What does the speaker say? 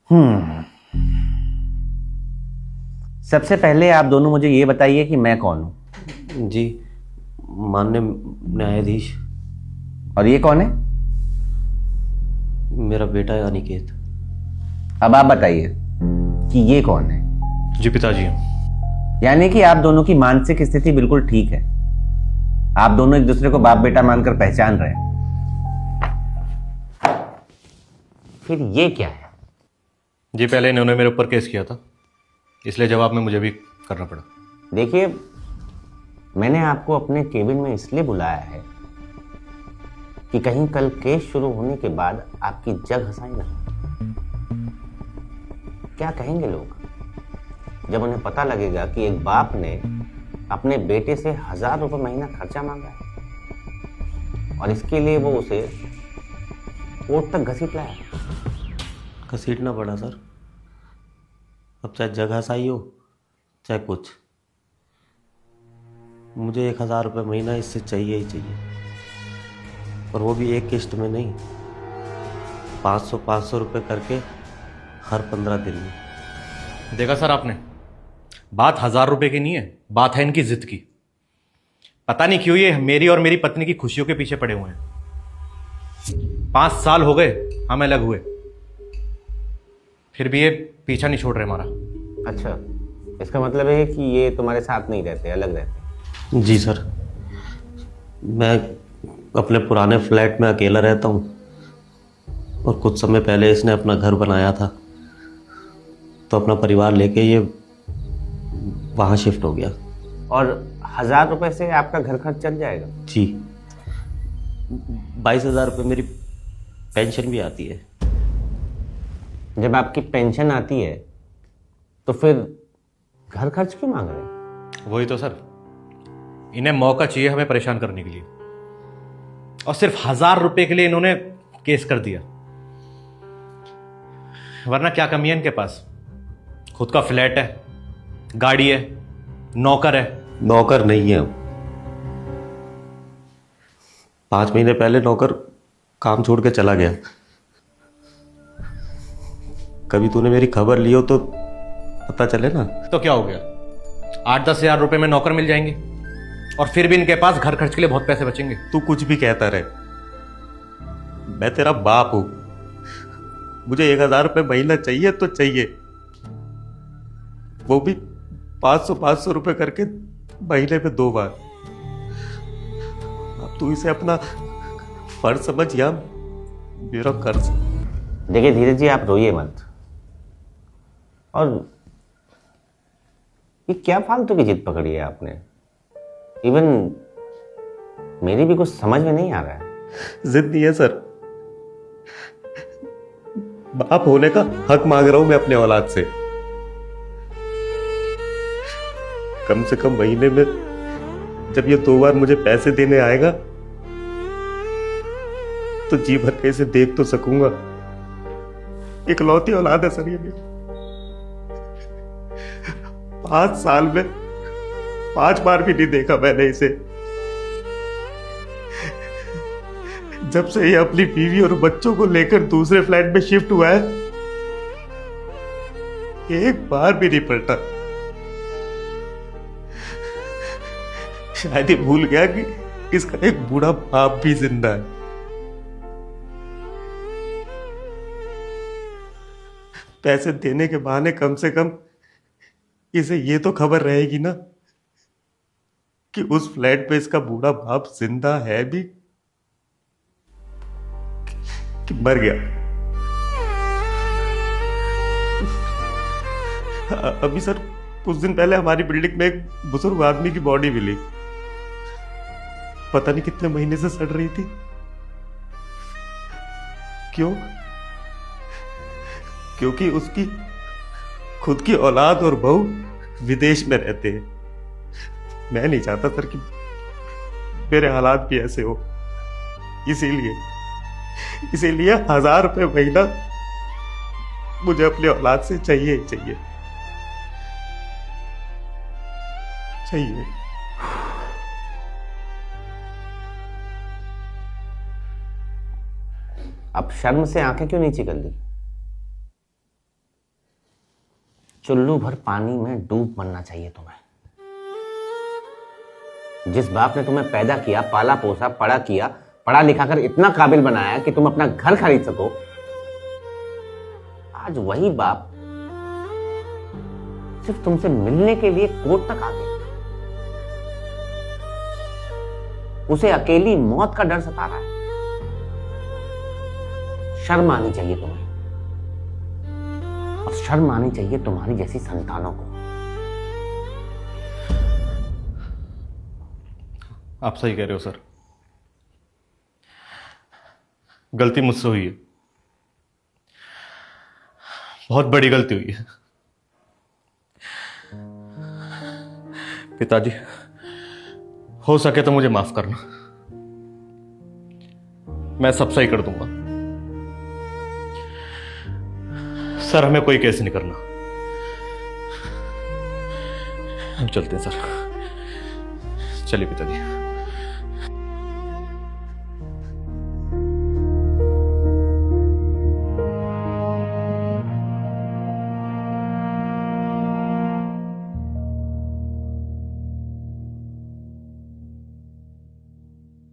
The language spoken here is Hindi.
हम्म सबसे पहले आप दोनों मुझे ये बताइए कि मैं कौन हूं। जी, माननीय न्यायाधीश, और ये कौन है? मेरा बेटा है अनिकेत। अब आप बताइए कि ये कौन है। जी पिताजी। यानी कि आप दोनों की मानसिक स्थिति बिल्कुल ठीक है। आप दोनों एक दूसरे को बाप बेटा मानकर पहचान रहे हैं। फिर ये क्या है? जी पहले इन्होंने मेरे ऊपर केस किया था, इसलिए जवाब में मुझे भी करना पड़ा। देखिए, मैंने आपको अपने केबिन में इसलिए बुलाया है कि कहीं कल केस शुरू होने के बाद आपकी जग हंसाई ना हो। क्या कहेंगे लोग जब उन्हें पता लगेगा कि एक बाप ने अपने बेटे से 1000 रुपये महीना खर्चा मांगा है और इसके लिए वो उसे कोर्ट तक घसीट लाया। घसीटना पड़ा सर। अब चाहे जगह सही हो चाहे कुछ, मुझे 1000 रुपये महीना इससे चाहिए ही चाहिए। और वो भी एक किश्त में नहीं, 500 रुपये करके हर 15 दिन में। देखा सर आपने, बात 1000 रुपए की नहीं है, बात है इनकी जिद की। पता नहीं क्यों ये मेरी और मेरी पत्नी की खुशियों के पीछे पड़े हुए हैं। 5 साल हो गए हम अलग हुए, फिर भी ये पीछा नहीं छोड़ रहे हमारा। अच्छा, इसका मतलब है कि ये तुम्हारे साथ नहीं रहते, अलग रहते? जी सर, मैं अपने पुराने फ्लैट में अकेला रहता हूँ और कुछ समय पहले इसने अपना घर बनाया था, तो अपना परिवार लेके ये वहाँ शिफ्ट हो गया। और 1000 रुपये से आपका घर खर्च चल जाएगा? जी, 22,000 रुपये मेरी पेंशन भी आती है। जब आपकी पेंशन आती है तो फिर घर खर्च क्यों मांग रहे हैं? वही तो सर, इन्हें मौका चाहिए हमें परेशान करने के लिए, और सिर्फ 1000 रुपए के लिए इन्होंने केस कर दिया। वरना क्या कमी है इनके पास? खुद का फ्लैट है, गाड़ी है, नौकर है। नौकर नहीं है। 5 महीने पहले नौकर काम छोड़ के चला गया। कभी तूने मेरी खबर ली हो तो पता चले ना। तो क्या हो गया, 8-10 हजार रुपए में नौकर मिल जाएंगे और फिर भी इनके पास घर खर्च के लिए बहुत पैसे बचेंगे। तू कुछ भी कहता रहे, मैं तेरा बाप हूं। मुझे 1000 रुपये महीना चाहिए तो चाहिए, वो भी 500 रुपये करके महीने पे 2 बार। अब तू इसे अपना फर्ज समझ या मेरा कर्ज। देखिए धीरज जी, आप रोइए मत। और ये क्या फालतू की जिद पकड़ी है आपने? इवन मेरी भी कुछ समझ में नहीं आ रहा है। जिद नहीं है सर, बाप होने का हक मांग रहा हूं मैं अपने औलाद से। कम से कम महीने में जब ये 2 बार मुझे पैसे देने आएगा तो जी भर के इसे देख तो सकूंगा। इकलौती औलाद है सर ये मेरी। 5 साल में 5 बार भी नहीं देखा मैंने इसे। जब से ये अपनी बीवी और बच्चों को लेकर दूसरे फ्लैट में शिफ्ट हुआ है, एक बार भी नहीं पलटा। शायद ये भूल गया कि इसका एक बूढ़ा बाप भी जिंदा है। पैसे देने के बहाने कम से कम इसे ये तो खबर रहेगी ना कि उस फ्लैट पे इसका बूढ़ा बाप जिंदा है भी कि मर गया। अभी सर कुछ दिन पहले हमारी बिल्डिंग में एक बुजुर्ग आदमी की बॉडी मिली। पता नहीं कितने महीने से सड़ रही थी। क्यों? क्योंकि उसकी खुद की औलाद और बहू विदेश में रहते हैं। मैं नहीं चाहता सर कि मेरे हालात भी ऐसे हो। इसीलिए 1000 रुपये महीना मुझे अपने औलाद से चाहिए ही चाहिए। अब शर्म से आंखें क्यों नीची कर ली? चुल्लू भर पानी में डूब मरना चाहिए तुम्हें। जिस बाप ने तुम्हें पैदा किया, पाला पोसा, पढ़ा किया, पढ़ा लिखा कर इतना काबिल बनाया कि तुम अपना घर खरीद सको, आज वही बाप सिर्फ तुमसे मिलने के लिए कोर्ट तक आ गया। उसे अकेली मौत का डर सता रहा है। शर्म आनी चाहिए तुम्हें, और शर्म आनी चाहिए तुम्हारी जैसी संतानों को। आप सही कह रहे हो सर, गलती मुझसे हुई है, बहुत बड़ी गलती हुई है। पिताजी, हो सके तो मुझे माफ करना, मैं सब सही कर दूंगा। सर, हमें कोई केस नहीं करना, हम चलते हैं सर। चलिए पिताजी।